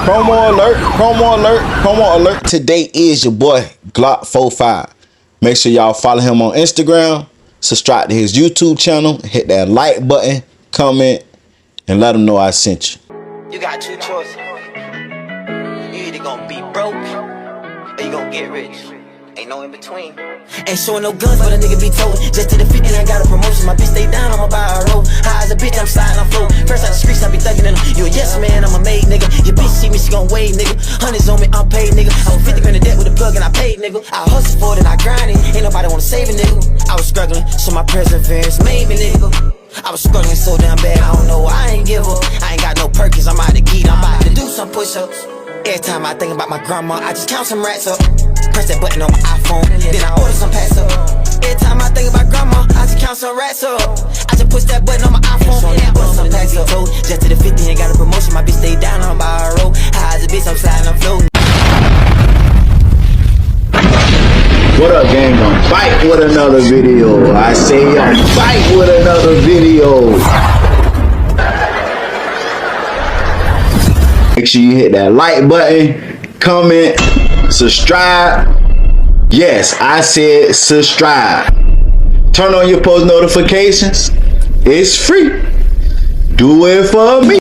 Promo alert, promo alert, promo alert. Today is your boy Glock45. Make sure y'all follow him on Instagram, subscribe to his YouTube channel, hit that like button, comment, and let him know I sent you. You got two choices. You either gonna be broke or you gonna get rich. Ain't no in between. Ain't showing no guns, but a nigga be told. Just to the 50 and I got a promotion. My bitch stay down, I'ma buy a roll. High as a bitch, I'm sliding, I'm float. First out the streets, I be thugging in them. You a yes man, I'm a made nigga. Your bitch see me, she gon' wave, nigga. Hundreds on me, I'm paid, nigga. I was 50 grand in debt with a plug and I paid, nigga. I hustle for it and I grind it. Ain't nobody wanna save a nigga. I was struggling, so my perseverance made me, nigga. I was struggling so damn bad, I don't know why I ain't give up. I ain't got no Perkins, I'm out of geek, I'm about to do some push-ups. Every time I think about my grandma, I just count some rats up. Press that button on my iPhone, then I order some pass up. Every time I think about grandma, I just count some rats up. I just push that button on my iPhone, then I order some pass up. Just to the 50 and got a promotion, my bitch stay down, I'm by a roll. High as a bitch, I'm sliding, I'm floating. What up, gang? I'm back with another video. I say I'm back with another video. Make sure you hit that like button, comment, subscribe. Yes, I said subscribe. Turn on your post notifications. It's free. Do it for me.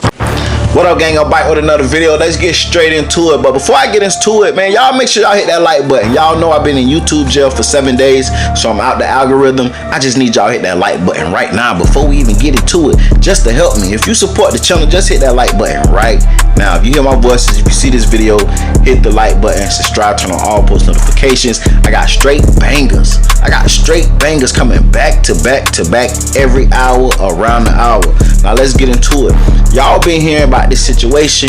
What up, gang? I'm back with another video. Let's get straight into it. But before I get into it, man, y'all make sure y'all hit that like button. Y'all know I've been in YouTube jail for 7 days, so I'm out the algorithm. I just need y'all hit that like button right now before we even get into it, just to help me. If you support the channel, just hit that like button right now. If you hear my voices, if you see this video, hit the like button, subscribe, turn on all post notifications. I got straight bangers. I got straight bangers coming back to back to back every hour, around the hour. Now let's get into it. Y'all been hearing about this situation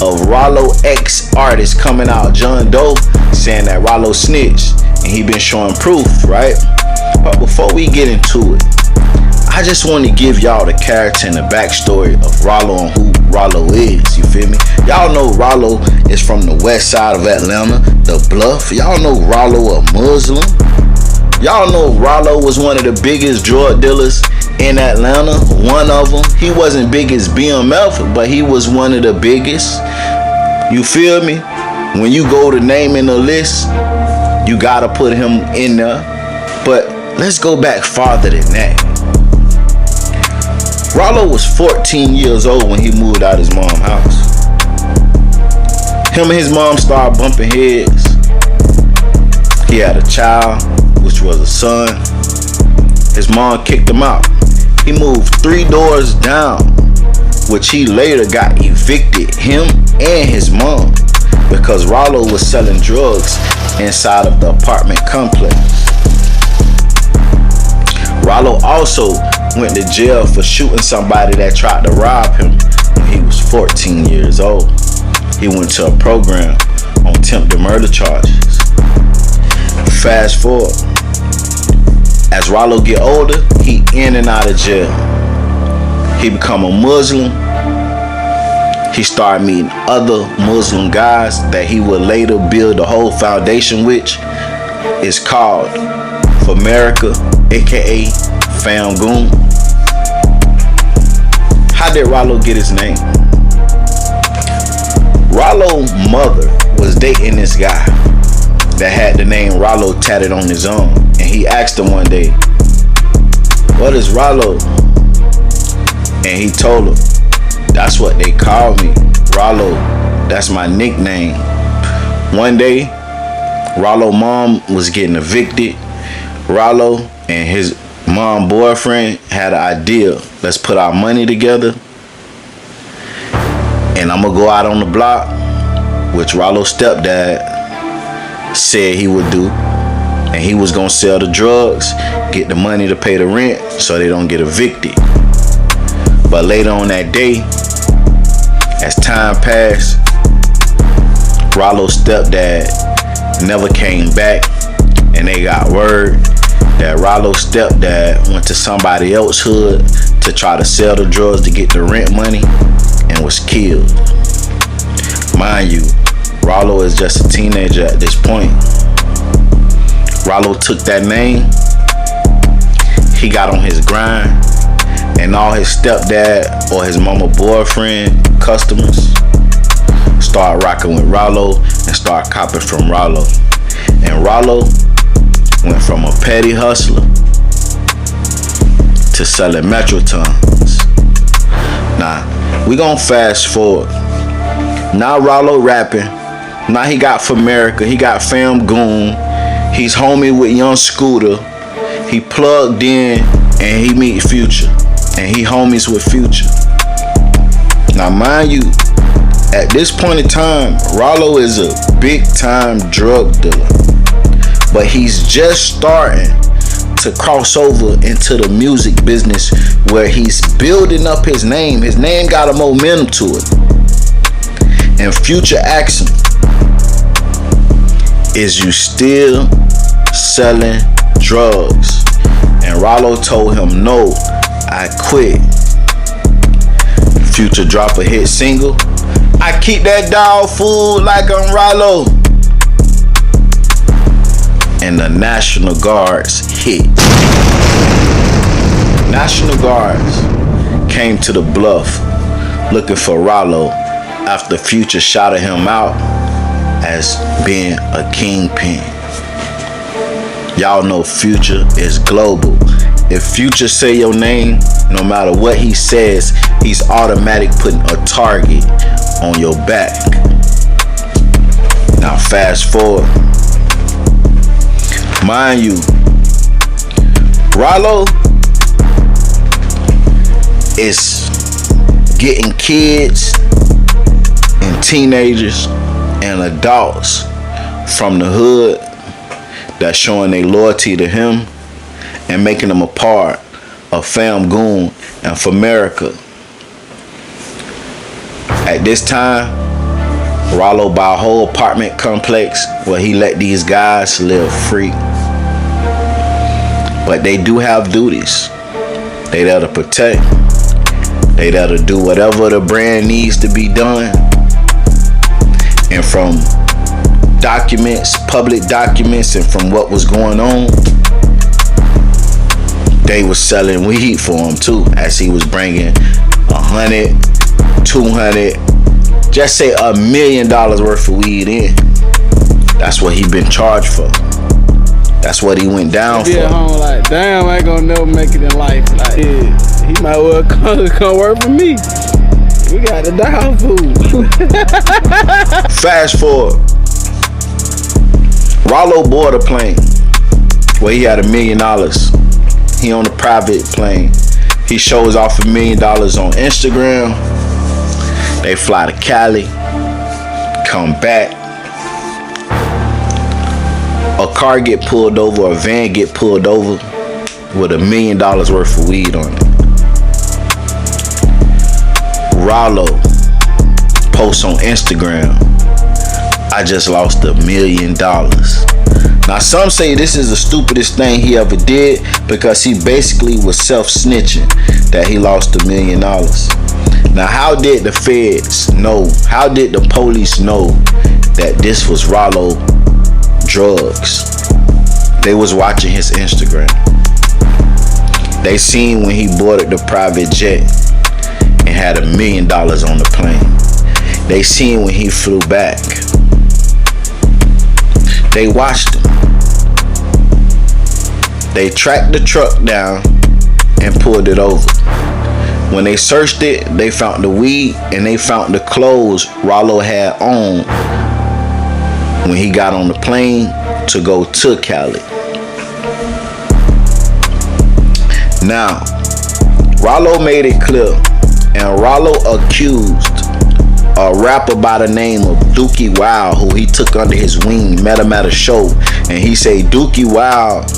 of Ralo ex-artist coming out, John Doe, saying that Ralo snitched, and he been showing proof, right? But before we get into it, I just want to give y'all the character and the backstory of Ralo and who Ralo is, you feel me? Y'all know Ralo is from the west side of Atlanta, the Bluff. Y'all know Ralo a Muslim. Y'all know Ralo was one of the biggest drug dealers in Atlanta, one of them. He wasn't big as BMF, but he was one of the biggest. You feel me? When you go to naming the list, you gotta put him in there. But let's go back farther than that. Ralo was 14 years old when he moved out his mom's house. Him and his mom started bumping heads. He had a child, which was a son. His mom kicked him out. He moved 3 doors down, which he later got evicted, him and his mom, because Ralo was selling drugs inside of the apartment complex. Ralo also went to jail for shooting somebody that tried to rob him when he was 14 years old. He went to a program on attempted murder charges. Fast forward, as Ralo get older, he in and out of jail. He become a Muslim. He started meeting other Muslim guys that he would later build the whole foundation, which is called For America, aka Famgoon. How did Ralo get his name? Ralo's mother was dating this guy that had the name Ralo tatted on his arm, and he asked him one day, "What is Ralo?" And he told her, "That's what they call me, Ralo. That's my nickname." One day, Ralo's mom was getting evicted. Ralo and his mom boyfriend had an idea. Let's put our money together, and I'm gonna go out on the block, which Ralo's stepdad said he would do, and he was gonna sell the drugs, get the money to pay the rent so they don't get evicted. But later on that day, as time passed, Ralo's stepdad never came back, and they got word that Ralo's stepdad went to somebody else's hood to try to sell the drugs to get the rent money and was killed. Mind you, Ralo is just a teenager at this point. Ralo took that name, he got on his grind, and all his stepdad or his mama boyfriend customers start rocking with Ralo and start copping from Ralo. And Ralo went from a petty hustler to selling Metrotons. Now, we gonna fast forward. Now Ralo rapping. Now he got For America. He got Fam Goon. He's homie with Young Scooter. He plugged in and he meet Future. And he homies with Future. Now mind you, at this point in time, Ralo is a big time drug dealer. But he's just starting to cross over into the music business where he's building up his name. His name got a momentum to it. And Future asks him, is you still selling drugs? And Ralo told him, no, I quit. Future drop a hit single, I keep that dog food like I'm Ralo. And the National Guards hit. National Guards came to the bluff looking for Ralo after Future shouted him out as being a kingpin. Y'all know Future is global. If Future say your name, no matter what he says, he's automatic putting a target on your back. Now fast forward. Mind you, Ralo is getting kids and teenagers and adults from the hood that's showing their loyalty to him and making them a part of Fam Goon and For America. At this time, Ralo buy a whole apartment complex where he let these guys live free. But they do have duties. They there to protect. They there to do whatever the brand needs to be done. And from documents, public documents, and from what was going on, they was selling weed for him too, as he was bringing 100, 200, just say $1 million worth of weed in. That's what he been charged for. That's what he went down for. At home like, damn, I ain't gonna never make it in life. Like, yeah, he might well come work for me. We got the dog food. Fast forward. Ralo board a plane where he had $1 million. He on a private plane. He shows off $1 million on Instagram. They fly to Cali, come back. A car get pulled over, a van get pulled over with $1 million worth of weed on it. Ralo posts on Instagram, I just lost $1 million. Now some say this is the stupidest thing he ever did because he basically was self-snitching that he lost $1 million. Now how did the feds know? How did the police know that this was Ralo drugs? They was watching his Instagram. They seen when he boarded the private jet and had $1 million on the plane. They seen when he flew back. They watched him. They tracked the truck down and pulled it over. When they searched it, they found the weed and they found the clothes Ralo had on when he got on the plane to go to Cali. Now, Ralo made it clear, and Ralo accused a rapper by the name of Dookie Wild, who he took under his wing, met him at a show, and he said Dookie Wild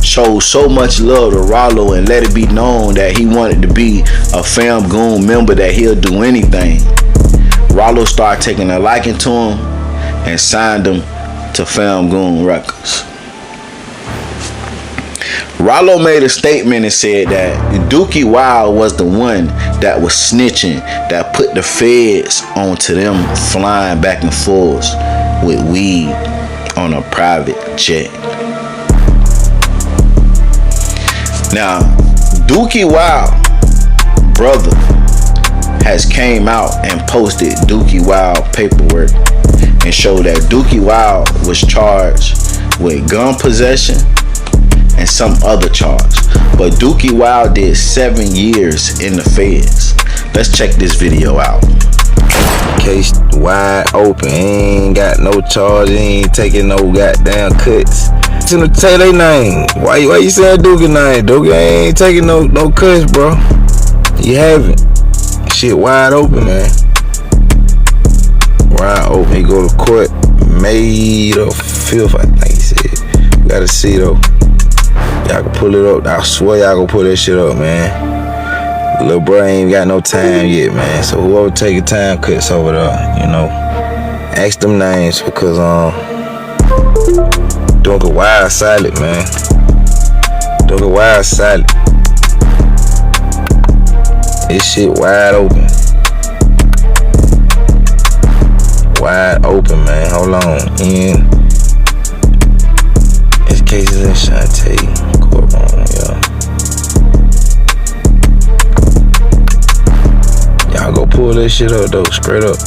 showed so much love to Ralo and let it be known that he wanted to be a Fam Goon member, that he'll do anything. Ralo started taking a liking to him and signed him to Fam Goon Records. Ralo made a statement and said that Dookie Wild was the one that was snitching, that put the feds onto them flying back and forth with weed on a private jet. Now, Dookie Wild brother has came out and posted Dookie Wild paperwork and showed that Dookie Wild was charged with gun possession and some other charge. But Dookie Wild did 7 years in the feds. Let's check this video out. Case wide open, he ain't got no charge, he ain't taking no goddamn cuts. To say they name. Why you saying Dookie name? Dookie ain't taking no cuts, bro. You haven't. Shit wide open, man. Wide open. He go to court May the 5th, I think he said. We gotta see though. Y'all can pull it up. I swear y'all gonna pull that shit up, man. Little bro ain't got no time yet, man. So whoever taking time cuts over there, you know, ask them names because Dookie Wild silent, man. Dookie Wild silent. This shit wide open. Wide open, man. Hold on. In this case is in Shantae courtroom, y'all. Y'all go pull this shit up though, straight up.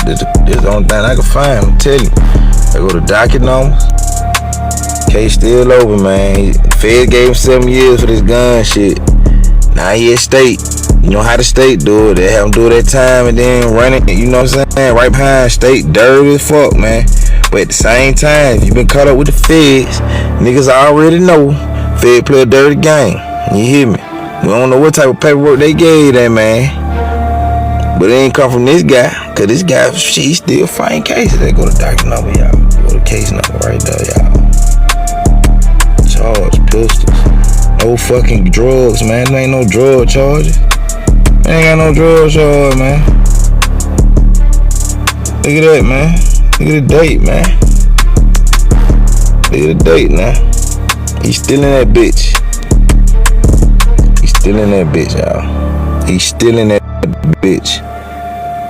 This the only thing I can find, I'm telling you. I go to docket numbers. Case still open, man. Fed gave him 7 years for this gun shit. Now he at state. You know how the state do it. They have him do that time and then run it, you know what I'm saying? Right behind state, dirty as fuck, man. But at the same time, if you been caught up with the feds, niggas already know Fed play a dirty game. You hear me? We don't know what type of paperwork they gave that man. But it ain't come from this guy, cause this guy, he still fighting cases. They go to docket number, y'all. Go to case number right there, y'all. Charge, pistols. No fucking drugs, man. There ain't no drug charges. There ain't got no drug charge, man. Look at that, man. Look at the date, man. Look at the date now. He's still in that bitch. He's still in that bitch, y'all. He's still in that bitch.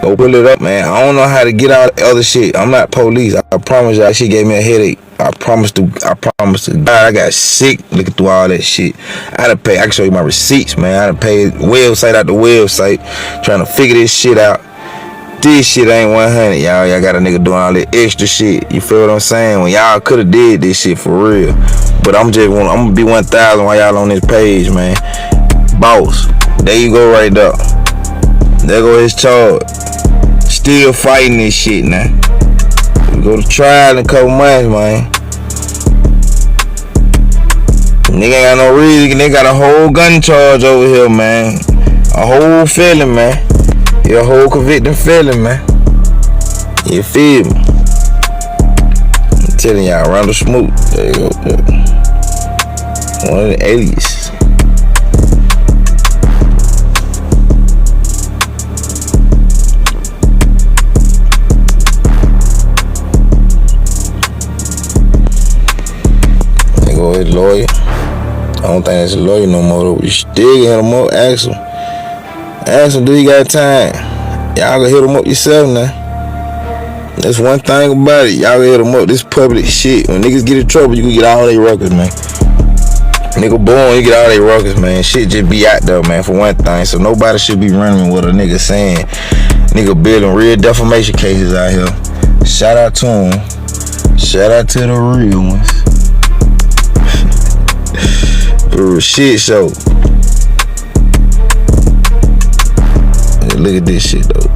Go pull it up, man. I don't know how to get out other shit. I'm not police. I promise y'all, she gave me a headache. I promise to God, I got sick looking through all that shit. I had to pay. I can show you my receipts, man. I had to pay website after website trying to figure this shit out. This shit ain't 100, y'all. Y'all got a nigga doing all that extra shit. You feel what I'm saying? When y'all could have did this shit for real. But I'm gonna be 1,000 while y'all on this page, man. Boss, there you go right there. There go his charge. Still fighting this shit now. We go to trial in a couple months, man. Nigga ain't got no reason. They got a whole gun charge over here, man. A whole felon, man. He a whole convicted felon, man. You feel me? I'm telling y'all, Ralo Smoke. There you go. One of the aliases. His lawyer. I don't think that's a lawyer no more though. You still hit him up, ask him, do you got time? Y'all gonna hit him up yourself now. That's one thing about it. Y'all gonna hit him up. This public shit. When niggas get in trouble, you can get all their records, man. Nigga born, you get all their records, man. Shit just be out there, man, for one thing. So nobody should be running with a nigga saying nigga building real defamation cases out here. Shout out to him. Shout out to the real ones. Shit show. Look at this shit though.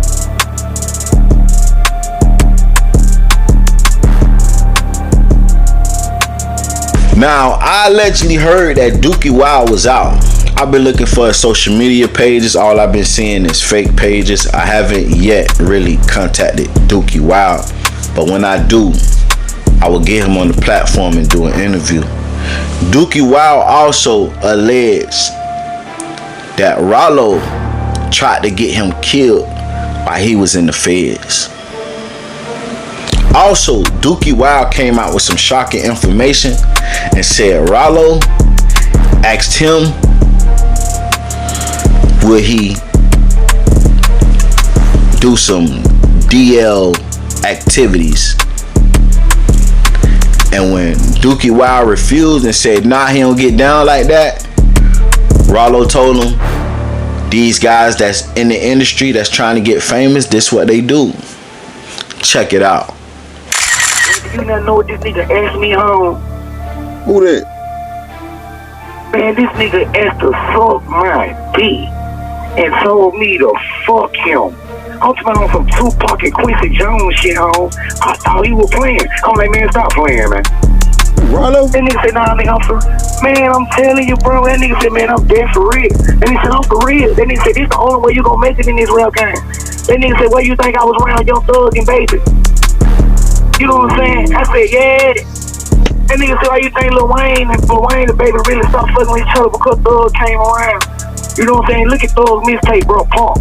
Now, I allegedly heard that Dookie Wild was out. I've been looking for social media pages. All I've been seeing is fake pages. I haven't yet really contacted Dookie Wild. But when I do, I will get him on the platform and do an interview. Dookie Wild also alleged that Ralo tried to get him killed while he was in the feds. Also, Dookie Wild came out with some shocking information and said Ralo asked him would he do some DL activities. And when Dookie Wild refused and said, nah, he don't get down like that, Ralo told him, These guys that's in the industry that's trying to get famous, this what they do. Check it out. You not know what this nigga asked me home? Who that? Man, this nigga asked to suck my dick and told me to fuck him. I'm talking on some Tupac and Quincy Jones shit, home. I thought he was playing. I'm like, man, stop playing, man. Ralo? That nigga said, nah, nigga, I'm for... Man, I'm telling you, bro. That nigga said, man, I'm dead for real. That nigga said, I'm for real. That nigga said, this the only way you gonna make it in this rap game. That nigga said, well, you think I was around Young Thug and Baby? You know what I'm saying? I said, yeah. That nigga said, why you think Lil Wayne and Baby really stopped fucking with each other because Thug came around? You know what I'm saying? Look at Thug's mixtape, bro, Punk.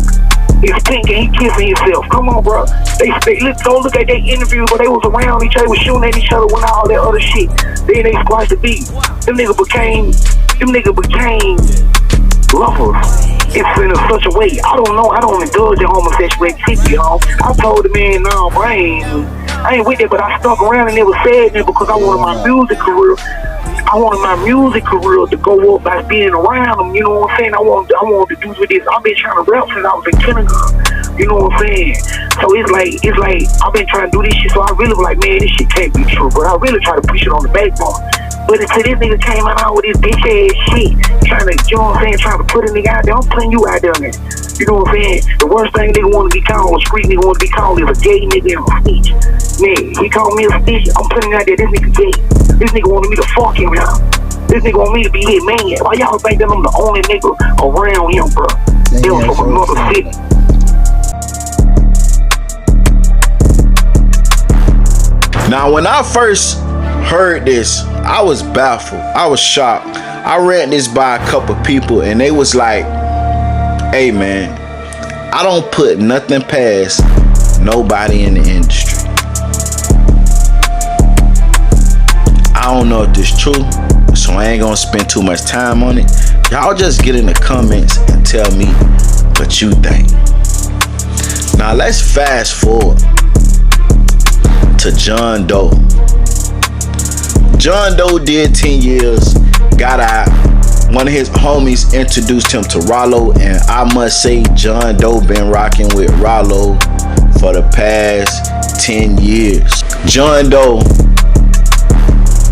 He's pink and he kissing himself. Come on, bro. Go look at their interview where they was around each other, was shooting at each other with all that other shit. Then they squashed the beat. Them nigga became lovers. It's in such a way. I don't indulge in homosexuality, y'all. I told the man, no, bro, I ain't with it, but I stuck around and never said that because I wanted my music career. I wanted my music career to go up by being around them, you know what I'm saying? I wanted to do with this. I've been trying to rap since I was in kindergarten, you know what I'm saying? So it's like I've been trying to do this shit, so I really was like, man, this shit can't be true, but I really try to push it on the backbone. But until this nigga came out with this bitch ass shit, trying to, you know what I'm saying, trying to put a nigga out there, I'm putting you out there, man. You know what I'm saying? The worst thing nigga want to be called, a street nigga want to be called is a gay nigga and a snitch. Man, he called me a snitch, I'm putting out there, this nigga gay. This nigga wanted me to fuck him now. This nigga want me to be his man. Why y'all think that I'm the only nigga around him, bro? They was from another city. Now, when I first heard this, I was baffled. I was shocked. I read this by a couple people and they was like, hey man, I don't put nothing past nobody in the industry. I don't know if this is true, so I ain't gonna spend too much time on it. Y'all just get in the comments and tell me what you think. Now let's fast forward to John Doe. John Doe did 10 years, got out. One of his homies introduced him to Ralo, and I must say John Doe been rocking with Ralo for the past 10 years. John Doe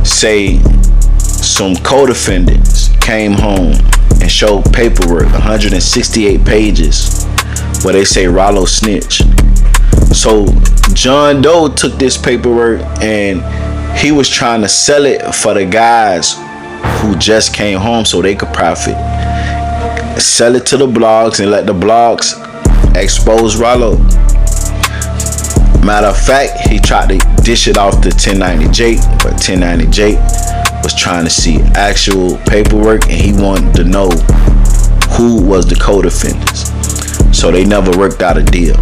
say some co-defendants came home and showed paperwork, 168 pages, where they say Ralo snitch. So John Doe took this paperwork and he was trying to sell it for the guys who just came home so they could profit. Sell it to the blogs and let the blogs expose Ralo. Matter of fact, he tried to dish it off to 1090J, but 1090J was trying to see actual paperwork and he wanted to know who was the co-defendants. So they never worked out a deal.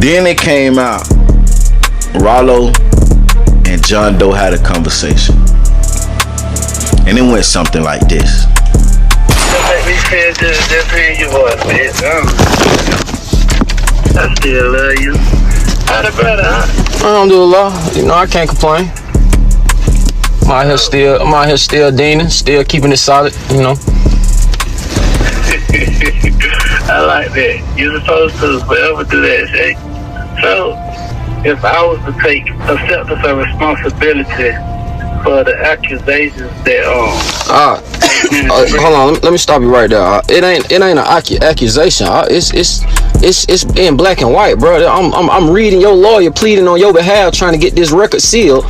Then it came out, Ralo and John Doe had a conversation. And it went something like this. I still love you. How the brother, huh? Alhamdulillah, you know I can't complain. I'm out here still deaning, still keeping it solid, you know. I like that. You're supposed to forever do that, Shay. So, if I was to take acceptance of responsibility for the accusations that hold on, let me stop you right there. It ain't an accusation. It's in black and white, bro. I'm reading your lawyer pleading on your behalf, trying to get this record sealed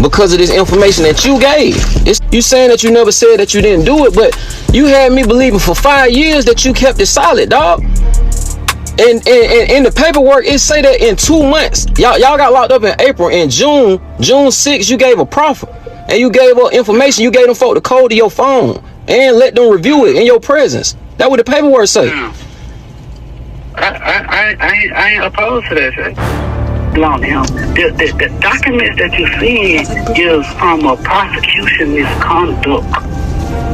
because of this information that you gave. You saying that you never said that you didn't do it, but you had me believing for 5 years that you kept it solid, dog. And in the paperwork, it say that in 2 months, y'all got locked up in April. In June 6th, you gave a proffer. And you gave up information. You gave them folk the code to your phone and let them review it in your presence. That what the paperwork say. I ain't opposed to that, Shay. Belong to him. The documents that you're seeing is from a prosecution misconduct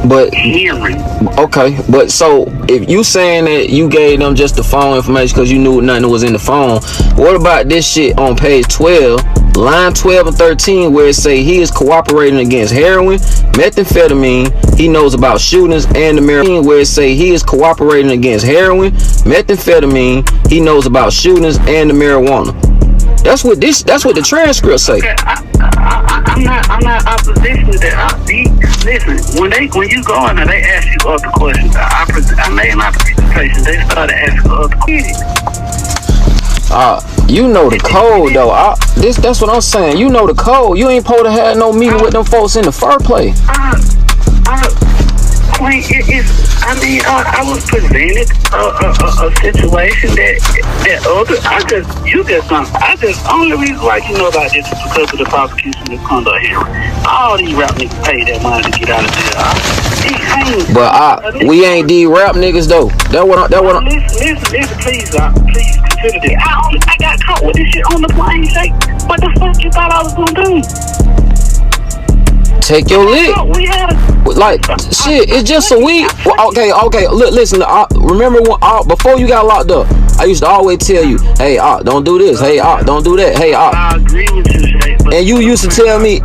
But hearing. okay, but so if you saying that you gave them just the phone information because you knew nothing was in the phone, what about this shit on page 12, line 12 and 13, where it say he is cooperating against heroin, methamphetamine, he knows about shootings, and the marijuana, where it say he is cooperating against heroin, methamphetamine, he knows about shootings, and the marijuana. That's what the transcript say. Okay, I'm not opposition to that. Listen, when you go in there, they ask you other questions. I made my presentation. They started asking other questions. You know the code though. That's what I'm saying. You know the code. You ain't supposed to have no meeting with them folks in the first place. Queen, I was presented a situation that only reason why you know about this is because of the prosecution misconduct hearing. All these rap niggas pay that money to get out of jail. But we ain't these rap niggas though. Listen, please consider this. I got caught with this shit on the plane. Say, what the fuck you thought I was gonna do? Take your lick. Like shit, it's just some weed. Well, okay. Look, listen. Remember when before you got locked up, I used to always tell you, "Hey, don't do this. Hey, don't do that. Hey, I agree with you, Shay, and you used to tell me,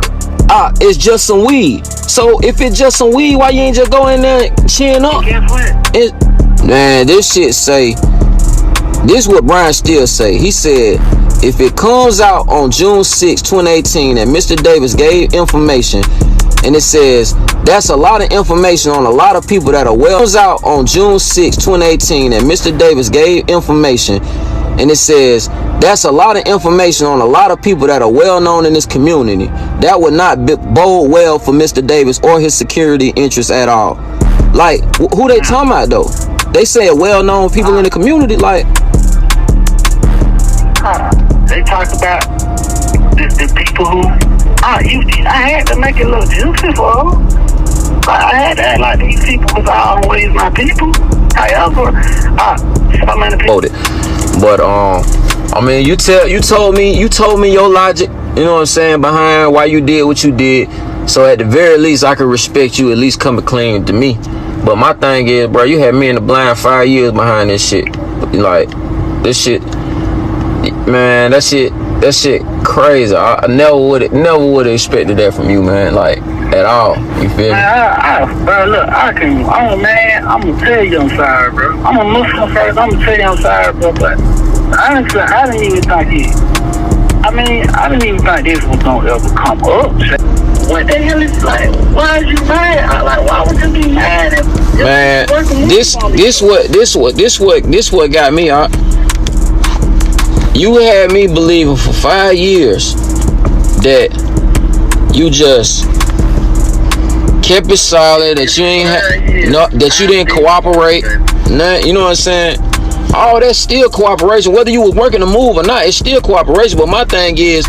it's just some weed. So if it's just some weed, why you ain't just go in there and chin up? Guess what? Man, this shit say. This is what Brian Steele say. He said, if it comes out on June 6, 2018 that Mr. Davis gave information, and it says that's a lot of information on a lot of people that are well. It comes out on June 6, 2018 that Mr. Davis gave information, and it says that's a lot of information on a lot of people that are well known in this community. That would not bode well for Mr. Davis or his security interests at all. Like, who they talking about though? They say well known people in the community, like. They talk about the people who I had to make it look juicy for them. I had to act like these people was always my people. However, so many people. But I mean, you told me your logic. You know what I'm saying, behind why you did what you did. So at the very least, I could respect you. At least coming clean to me. But my thing is, bro, you had me in the blind 5 years behind this shit. Like this shit. Man, that shit crazy. I never would have expected that from you, man. Like at all. You feel me? Bro, look, man, I'm gonna tell you I'm sorry, bro. I'm a Muslim first. I'm gonna tell you I'm sorry, bro. But honestly, I didn't even think it. I didn't even think this was gonna ever come up. What the hell is like? Why is you mad? Why would you be mad? Man, this what got me out. You had me believing for 5 years that you just kept it solid, that you ain't that you didn't cooperate. You know what I'm saying? All that's still cooperation. Whether you was working the move or not, it's still cooperation. But my thing is,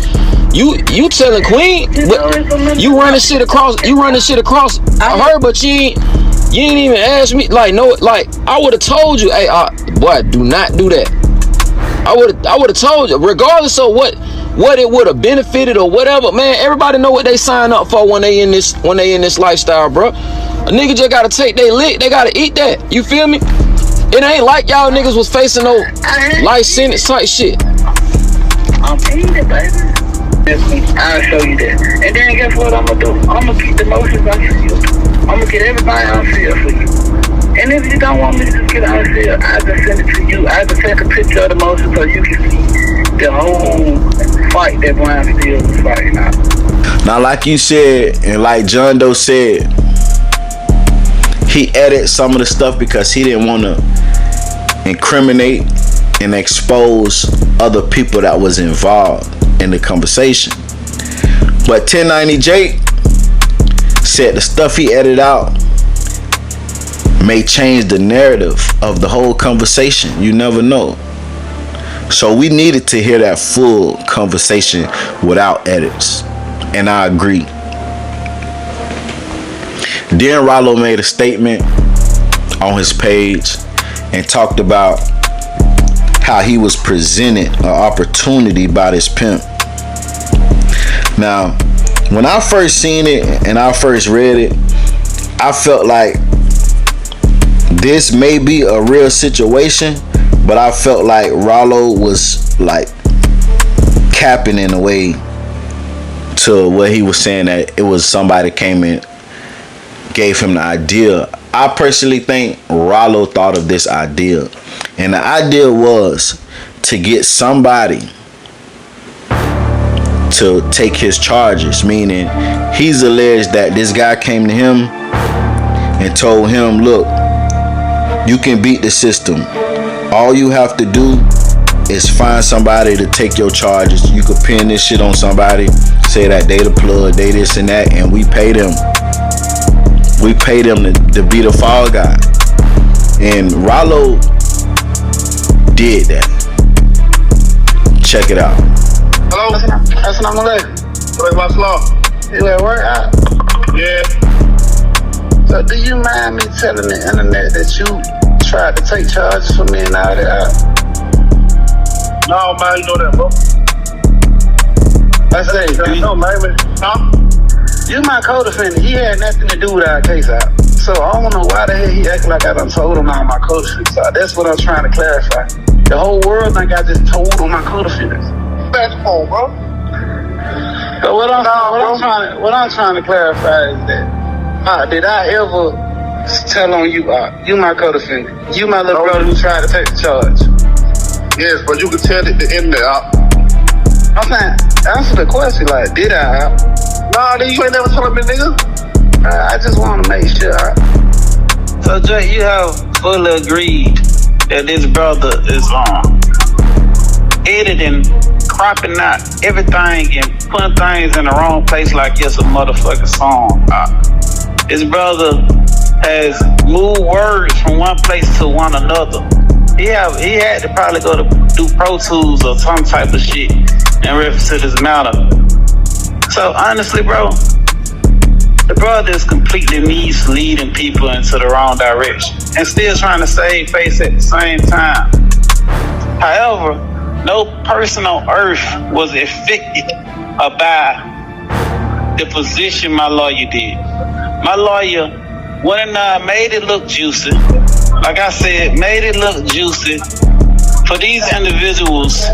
you telling Queen, but you running shit across her, but you ain't even ask me. Like, no, like I would have told you, hey, boy, do not do that. I would have told you, regardless of what it would have benefited or whatever. Man, everybody know what they sign up for when they in this lifestyle, bro. A nigga just gotta take their lick. They gotta eat that. You feel me? It ain't like y'all niggas was facing no life sentence type shit. I'm eating, baby. I'll show you that. And then guess what I'm gonna do? I'm gonna keep the motions unsealed. I'm gonna get everybody unsealed for you. And if you don't want me to just get unsealed, I'll just send it to you. I'll just take a picture of the motion so you can see the whole fight that Brian Steele was fighting out. Now, like you said, and like John Doe said, he edited some of the stuff because he didn't want to incriminate and expose other people that was involved in the conversation. But 1090 Jake said the stuff he edited out may change the narrative of the whole conversation. You never know. So we needed to hear that full conversation without edits. And I agree. Then Ralo made a statement on his page and talked about how he was presented an opportunity by this pimp. Now, when I first seen it and I first read it, I felt like this may be a real situation, but I felt like Ralo was like capping in a way to what he was saying, that it was somebody came in, gave him the idea. I personally think Ralo thought of this idea, and the idea was to get somebody to take his charges, meaning he's alleged that this guy came to him and told him, look, you can beat the system. All you have to do is find somebody to take your charges. You could pin this shit on somebody, say that they the plug, they this and that, and we pay them. We pay them to be the fall guy. And Ralo did that. Check it out. Hello? Assalamu alaikum. What's law? You at work? Yeah. So do you mind me telling the internet that you tried to take charges for me and all that? No, man, you know that, bro. I say, no, man. Huh? You my co-defendant. He had nothing to do with our case out. So I don't know why the hell he act like I done told him all my co-defendants. So that's what I'm trying to clarify. The whole world think I just told on my co-defendants. That's cool, bro. So what I'm trying to clarify is that did I ever tell on you? You my co-defendant. You my little brother who tried to take the charge. Yes, but you can tell it the internet out. I'm saying, answer the question, like, did I? Nah, then you ain't never telling me, nigga. I just want to make sure. So, Jay, you have fully agreed that this brother is editing, cropping out everything and putting things in the wrong place like it's a motherfucking song. His brother has moved words from one place to one another. He had to probably go to do Pro Tools or some type of shit in reference to this matter. So honestly, bro, the brother is completely misleading people into the wrong direction and still trying to save face at the same time. However, no person on earth was affected by the position my lawyer did. My lawyer went and made it look juicy. Like I said, made it look juicy for these individuals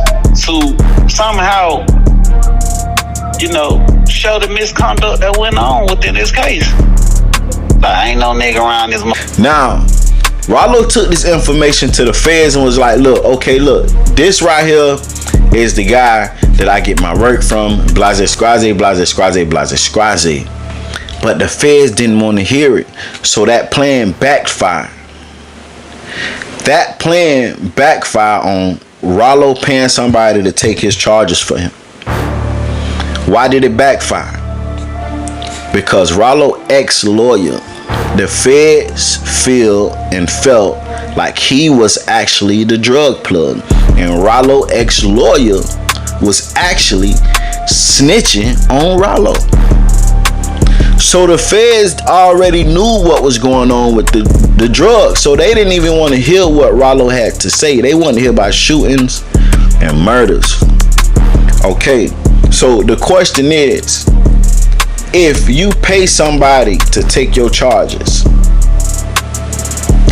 to somehow, show the misconduct that went on within this case. I ain't no nigga around this. Now, Ralo took this information to the feds and was like, look, this right here is the guy that I get my work from, blase squaze. But the feds didn't want to hear it, so that plan backfired. That plan backfired on Ralo paying somebody to take his charges for him. Why did it backfire? Because Ralo ex-lawyer, the feds felt like he was actually the drug plug, and Ralo ex-lawyer was actually snitching on Ralo. So the feds already knew what was going on with the drugs, so they didn't even want to hear what Ralo had to say. They wanted to hear about shootings and murders. Okay, so the question is, if you pay somebody to take your charges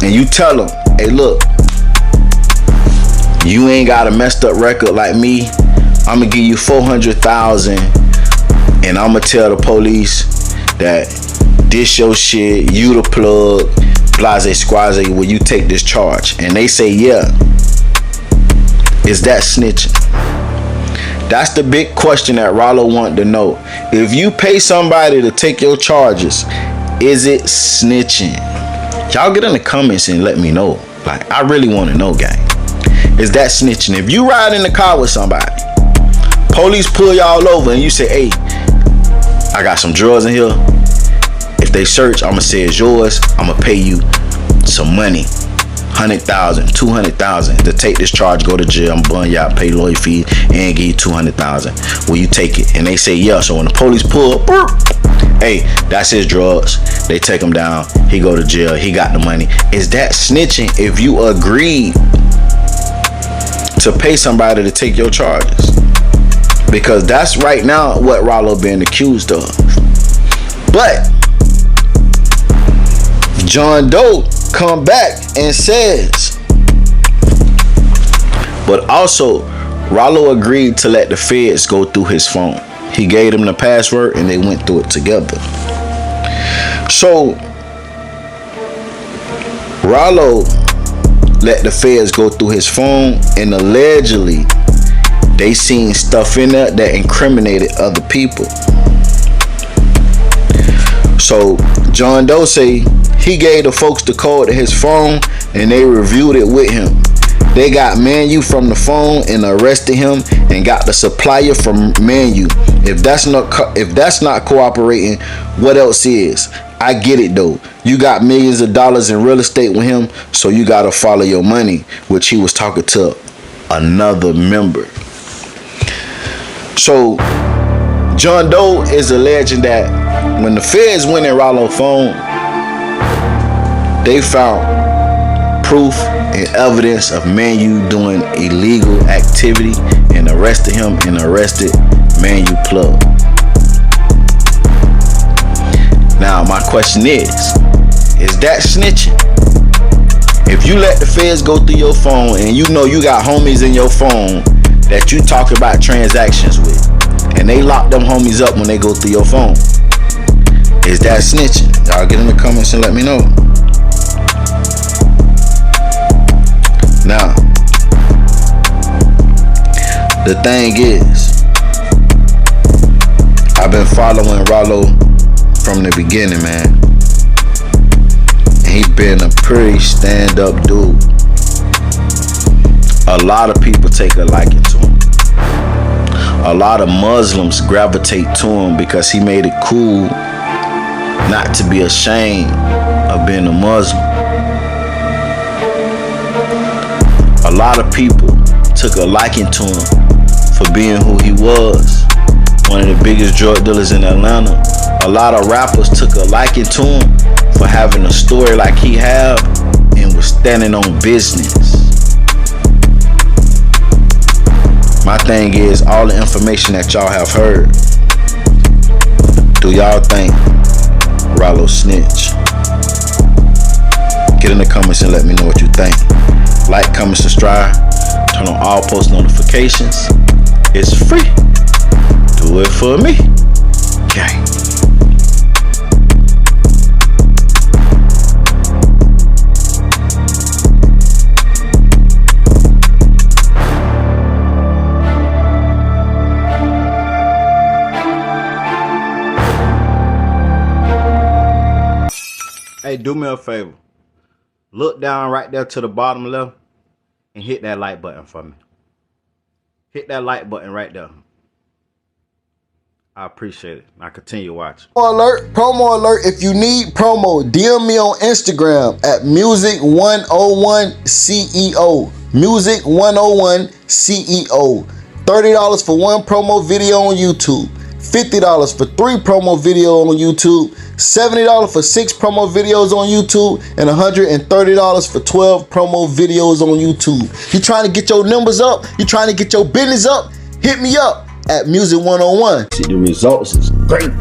and you tell them, hey, look, you ain't got a messed up record like me, I'm gonna give you $400,000 and I'm gonna tell the police that this your shit, you the plug, blase squaze, will you take this charge? And they say yeah. Is that snitching? That's the big question that Ralo wanted to know. If you pay somebody to take your charges, is it snitching? Y'all get in the comments and let me know. Like, I really want to know, gang. Is that snitching? If you ride in the car with somebody, police pull y'all over and you say, hey, I got some drugs in here. If they search, I'm gonna say it's yours. I'm gonna pay you some money, $100,000, $200,000 to take this charge, go to jail, I'm bun you out, pay lawyer fee, and give you $200,000. Will you take it? And they say yeah. So when the police pull, hey, that's his drugs. They take him down. He go to jail. He got the money. Is that snitching if you agreed to pay somebody to take your charges? Because that's right now what Ralo being accused of. But John Doe come back and says, but also Ralo agreed to let the feds go through his phone. He gave them the password and they went through it together. So Ralo let the feds go through his phone, and allegedly they seen stuff in there that incriminated other people. So John Doe say he gave the folks the code to his phone and they reviewed it with him. They got Manu from the phone and arrested him and got the supplier from Manu. If that's not cooperating, what else is? I get it though. You got millions of dollars in real estate with him, so you gotta follow your money, which he was talking to another member. So John Doe is alleging that when the feds went in Ralo's phone, they found proof and evidence of Manu doing illegal activity and arrested him and arrested Manu Plug. Now my question is that snitching? If you let the feds go through your phone and you know you got homies in your phone that you talk about transactions with, and they lock them homies up when they go through your phone, is that snitching? Y'all get in the comments and let me know. Now, the thing is, I've been following Ralo from the beginning, man. He been a pretty stand-up dude. A lot of people take a liking to him. A lot of Muslims gravitate to him because he made it cool not to be ashamed of being a Muslim. A lot of people took a liking to him for being who he was, one of the biggest drug dealers in Atlanta. A lot of rappers took a liking to him for having a story like he have and was standing on business. My thing is, all the information that y'all have heard, do y'all think Ralo snitch? Get in the comments and let me know what you think. Like, comment, subscribe, turn on all post notifications. It's free. Do it for me. Okay. Hey, do me a favor. Look down right there to the bottom left and hit that like button for me. Hit that like button right there. I appreciate it. Now continue watching. Promo alert. If you need promo, DM me on Instagram at music101CEO. Music101CEO. $30 for one promo video on YouTube. $50 for 3 promo videos on YouTube. $70 for 6 promo videos on YouTube, and $130 for 12 promo videos on YouTube. You trying to get your numbers up? You trying to get your business up? Hit me up at Music101. See, the results is great.